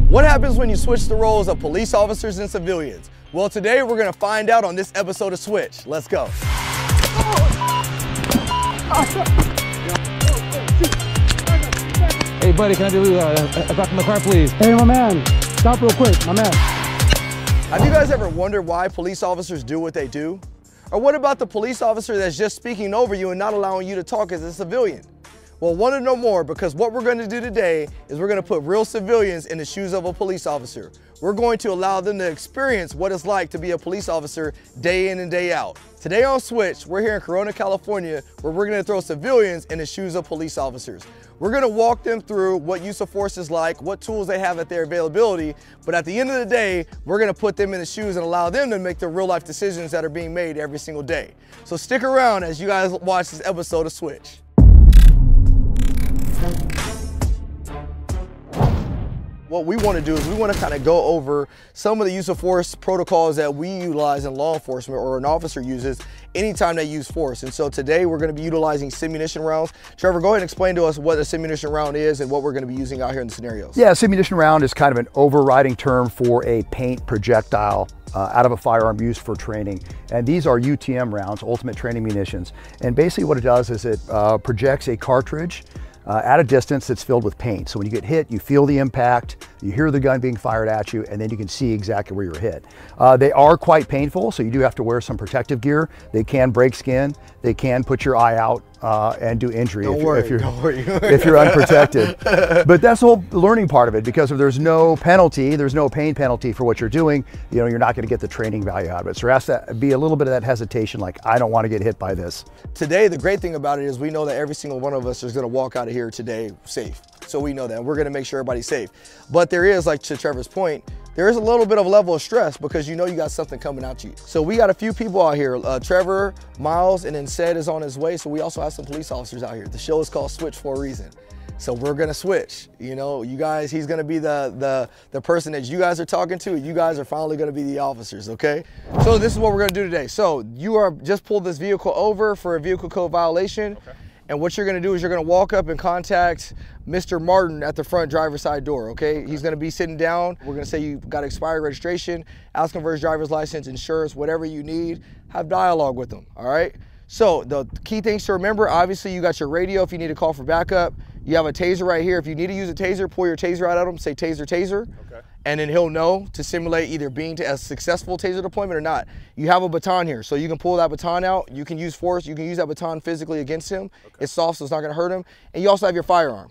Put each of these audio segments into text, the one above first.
What happens when you switch the roles of police officers and civilians? Well, today we're gonna find out on this episode of Switch. Let's go. Hey buddy, can I do back in the car please? Hey my man, stop real quick, my man. Have you guys ever wondered why police officers do what they do? Or what about the police officer that's just speaking over you and not allowing you to talk as a civilian? Well, want to know more, because what we're going to do today is we're going to put real civilians in the shoes of a police officer. We're going to allow them to experience what it's like to be a police officer day in and day out. Today on Switch, we're here in Corona, California, where we're going to throw civilians in the shoes of police officers. We're going to walk them through what use of force is like, what tools they have at their availability, but at the end of the day, we're going to put them in the shoes and allow them to make the real life decisions that are being made every single day. So stick around as you guys watch this episode of Switch. What we want to do is we want to kind of go over some of the use of force protocols that we utilize in law enforcement, or an officer uses anytime they use force. And so today we're going to be utilizing simunition rounds. Trevor, go ahead and explain to us what a simunition round is and what we're going to be using out here in the scenarios. Yeah, a simunition round is kind of an overriding term for a paint projectile out of a firearm used for training. And these are UTM rounds, ultimate training munitions. And basically what it does is it projects a cartridge at a distance that's filled with paint. So when you get hit, you feel the impact, you hear the gun being fired at you, and then you can see exactly where you're hit. They are quite painful, so you do have to wear some protective gear. They can break skin. They can put your eye out and do injury if you're unprotected. But that's the whole learning part of it, because if there's no penalty, there's no pain penalty for what you're doing, you know, you're not going to get the training value out of it. So there has to be a little bit of that hesitation, like, I don't want to get hit by this. Today, the great thing about it is we know that every single one of us is going to walk out of here today safe. So we know that we're going to make sure everybody's safe. But there is, like to Trevor's point, there is a little bit of a level of stress, because you know you got something coming at you. So we got a few people out here. Trevor, Miles, and then Sed is on his way. So we also have some police officers out here. The show is called Switch for a reason. So we're gonna switch. You know, you guys, he's gonna be the person that you guys are talking to. You guys are finally gonna be the officers, okay? So this is what we're gonna do today. So you are just pulled this vehicle over for a vehicle code violation. Okay. And what you're gonna do is you're gonna walk up and contact Mr. Martin at the front driver's side door, okay? He's gonna be sitting down. We're gonna say you've got expired registration, ask him for his driver's license, insurance, whatever you need. Have dialogue with him, all right? So the key things to remember, obviously you got your radio if you need to call for backup. You have a taser right here. If you need to use a taser, pull your taser out at him, say taser, taser. Okay. And then he'll know to simulate either being a successful taser deployment or not. You have a baton here, so you can pull that baton out. You can use force. You can use that baton physically against him. Okay. It's soft, so it's not gonna hurt him. And you also have your firearm.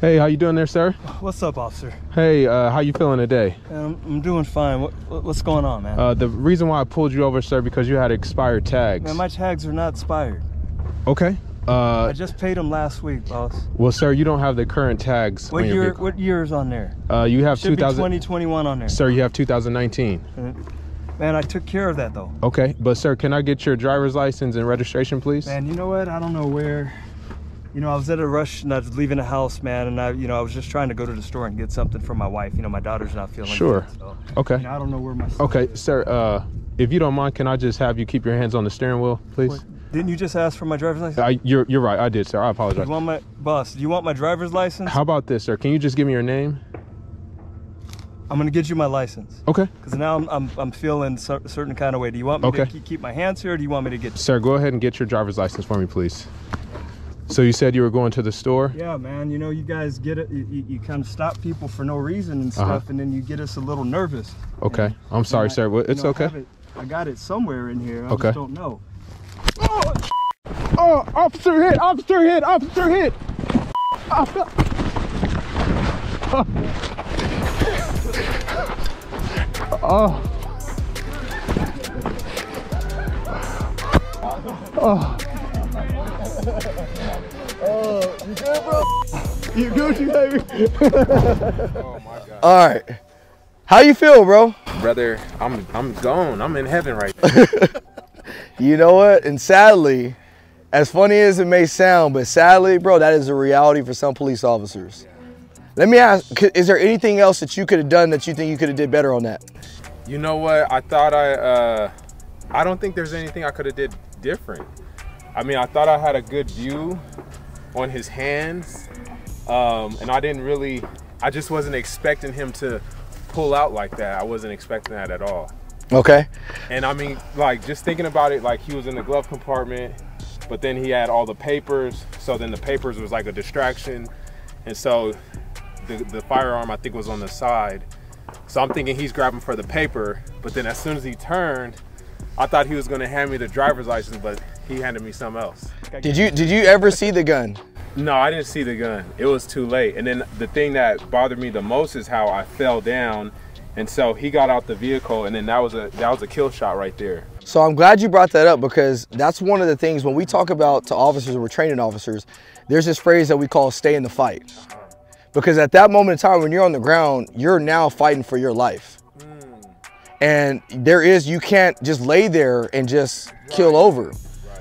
Hey, how you doing there, sir? What's up, officer? Hey, how you feeling today? I'm doing fine. What's going on, man? The reason why I pulled you over, sir, because you had expired tags. Man, my tags are not expired. Okay. I just paid them last week, boss. Well, sir, you don't have the current tags. What year? What year is on there? You have Should 2021 on there. Sir, you have 2019. Man, I took care of that though. Okay, but sir, can I get your driver's license and registration, please? Man, you know what? I don't know where. You know, I was at a rush and I was leaving the house, man, and I was just trying to go to the store and get something for my wife. You know, my daughter's not feeling sure. good. So, okay. You know, I don't know where my stuff Okay, is. sir, if you don't mind, can I just have you keep your hands on the steering wheel, please? What? Didn't you just ask for my driver's license? You're right, I did, sir. I apologize. You want my boss? Do you want my driver's license? How about this, sir? Can you just give me your name? I'm gonna get you my license. Okay. Because now I'm feeling a certain kind of way. Do you want me to keep my hands here, or do you want me to get? Sir, go ahead and get your driver's license for me, please. So you said you were going to the store? Yeah, man. You know, you guys get it. You kind of stop people for no reason and stuff, and then you get us a little nervous. Okay. And, I'm sorry, sir. It's okay. I got it somewhere in here. I okay. just don't know. Oh, officer hit! Officer hit! Officer hit! Oh. Oh. Oh, you good, bro? You Gucci, baby? Oh my God. All right. How you feel, bro? Brother, I'm gone. I'm in heaven right now. You know what? And sadly, as funny as it may sound, but sadly, bro, that is a reality for some police officers. Let me ask, is there anything else that you could have done that you think you could have did better on that? You know what? I thought I don't think there's anything I could have did different. I mean, I thought I had a good view on his hands, and I just wasn't expecting him to pull out like that. I wasn't expecting that at all. Okay. And I mean, like, just thinking about it, like, he was in the glove compartment, but then he had all the papers, so then the papers was like a distraction, and so the firearm, I think, was on the side. So I'm thinking he's grabbing for the paper, but then as soon as he turned, I thought he was gonna hand me the driver's license, but he handed me something else. Did you ever see the gun? No, I didn't see the gun. It was too late. And then the thing that bothered me the most is how I fell down, and so he got out the vehicle, and then that was a kill shot right there. So I'm glad you brought that up, because that's one of the things when we talk about to officers, we're training officers, there's this phrase that we call stay in the fight. Because at that moment in time, when you're on the ground, you're now fighting for your life. And you can't just lay there and just kill over.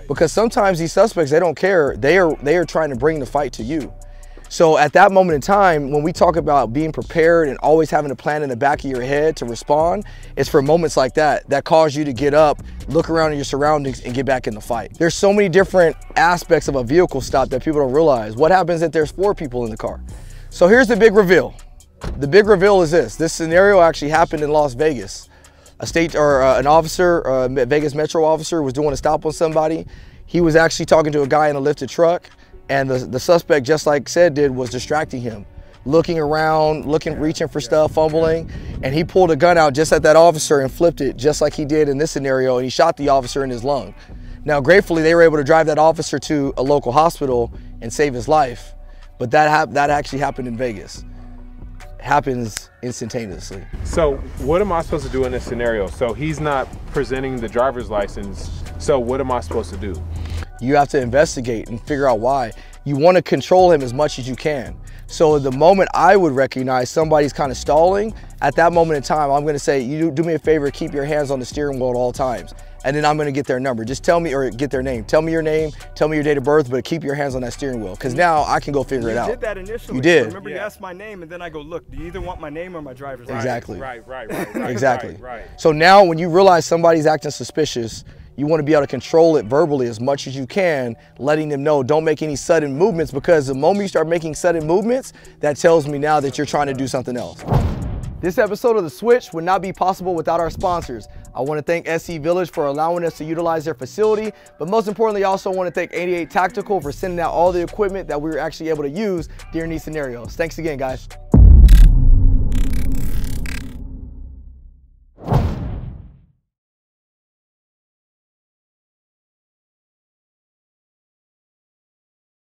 Because sometimes these suspects, they don't care. They are trying to bring the fight to you. So at that moment in time, when we talk about being prepared and always having a plan in the back of your head to respond, it's for moments like that cause you to get up, look around at your surroundings, and get back in the fight. There's so many different aspects of a vehicle stop that people don't realize. What happens if there's 4 people in the car? So here's the big reveal. The big reveal is this. This scenario actually happened in Las Vegas. An officer, a Vegas Metro officer, was doing a stop on somebody. He was actually talking to a guy in a lifted truck, and the suspect, just like said did, was distracting him, looking around, reaching for stuff, fumbling, and he pulled a gun out just at that officer and flipped it just like he did in this scenario, and he shot the officer in his lung. Now, gratefully, they were able to drive that officer to a local hospital and save his life, but that actually happened in Vegas. Happens instantaneously. So what am I supposed to do in this scenario? So he's not presenting the driver's license, so what am I supposed to do? You have to investigate and figure out why. You want to control him as much as you can. So the moment I would recognize somebody's kind of stalling, at that moment in time, I'm going to say, you do me a favor, keep your hands on the steering wheel at all times. And then I'm going to get their number. Just tell me, or get their name. Tell me your name, tell me your date of birth, but keep your hands on that steering wheel. Because now I can go figure it out. You did that initially. You did. Remember, you asked my name, and then I go, look, do you either want my name or my driver's license? Exactly. Right. Exactly. Right. So now when you realize somebody's acting suspicious, you want to be able to control it verbally as much as you can, letting them know, don't make any sudden movements, because the moment you start making sudden movements, that tells me now that you're trying to do something else. This episode of The Switch would not be possible without our sponsors. I want to thank SC Village for allowing us to utilize their facility, but most importantly, I also want to thank 88 Tactical for sending out all the equipment that we were actually able to use during these scenarios. Thanks again, guys.